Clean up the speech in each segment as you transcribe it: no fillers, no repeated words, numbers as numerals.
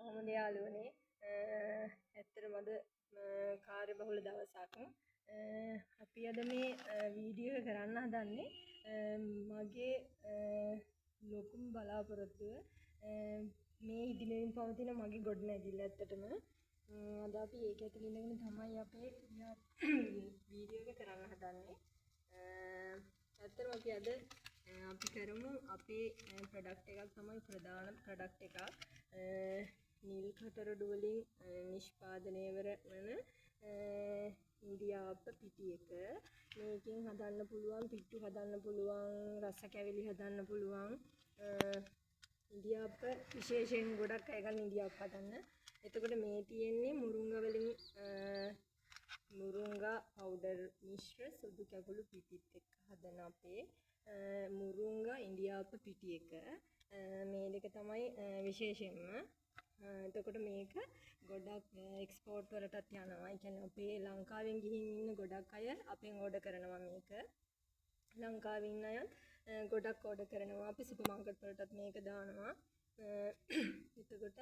කොහොමද යාළුවනේ ඇත්තටම අද කාර්යබහුල දවසක් අපි අද මේ වීඩියෝ එක කරන්න හදන්නේ මගේ ලොකුම බලාපොරොත්තුව මේ ඉදිරියෙන් පවතින මගේ ගොඩනැගිල්ල ඇත්තටම අද අපි ඒක ඇතුළේ ඉඳගෙන තමයි අපේ වීඩියෝ එක කරන්න හදන්නේ ඇත්තටම අපි අද අපි කරමු අපේ ප්‍රොඩක්ට් එකක් තමයි ප්‍රධාන ප්‍රොඩක්ට් එකක් නිල් කටරොඩු වලින් නිෂ්පාදනය වන ඉන්දියාප්ප පිටි එක මේකෙන් හදන්න පුළුවන් පිට්ටු හදන්න පුළුවන් රස කැවිලි හදන්න පුළුවන් ඉන්දියාප්ප විශේෂයෙන් ගොඩක් අය ගන්න ඉන්දියාප්ප හදන්න. එතකොට මේ තියෙන්නේ මුරුංගා වලින් මුරුංගා පවුඩර් මිශ්‍ර සුදු කැකුළු පිටිත් එක්ක හදන අපේ මුරුංගා ඉන්දියාප්ප පිටි එක මේ දෙක තමයි විශේෂයෙන්ම. එතකොට මේක ගොඩක් එක්ස්පෝර්ට් වලටත් යනවා. ඒ කියන්නේ අපේ ලංකාවෙන් ගිහින් ඉන්න ගොඩක් අය අපෙන් ඕඩර් කරනවා මේක. ලංකාවේ ඉන්න අය ගොඩක් ඕඩර් කරනවා. අපි සුපර් මාකට් වලටත් මේක දානවා. එතකොට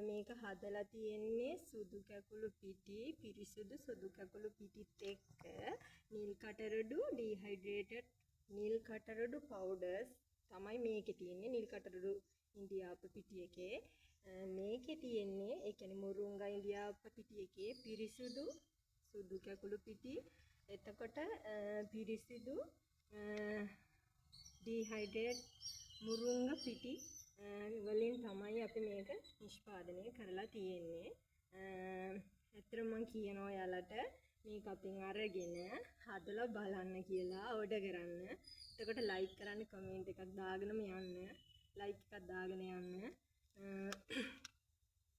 මේක හදලා තියෙන්නේ සුදු කැකුළු පිටි පිරිසුදු සුදු කැකුළු පිටිත් එක්ක නිල් කටරොඩු ඩිහයිඩ්‍රේටඩ් නිල් කටරොඩු පවුඩර්ස් තමයි මේකේ තියෙන්නේ. නිල් කටරොඩු ඉන්දියාප්ප පිටි එකේ මේකේ තියෙන්නේ ඒ කියන්නේ මුරුංගා ඉන්දියාප්ප පිටි එකේ පිරිසුදු සුදු කැකුළු පිටි එතකොට පිරිසිදු ඩිහයිඩ්‍රේට් මුරුංගා පිටි වලින් තමයි අපි මේක නිෂ්පාදනය කරලා තියෙන්නේ. ඇත්තටම මම කියනවා ඔයාලට මේක අපෙන් අරගෙන හදලා බලන්න කියලා ඕඩර් කරන්න. එතකොට ලයික් කරන්න කමෙන්ට් එකක් දාගෙනම යන්න. ලයික් එකක් දාගෙන යන්න.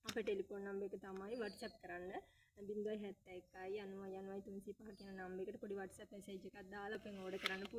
අපේ ටෙලිෆෝන් නම්බර් එක තමයි WhatsApp කරන්න 071 90 90 305 කියන නම්බර් එකට පොඩි WhatsApp මැසේජ් එකක් දාලා අපෙන් ඕඩර් කරන්න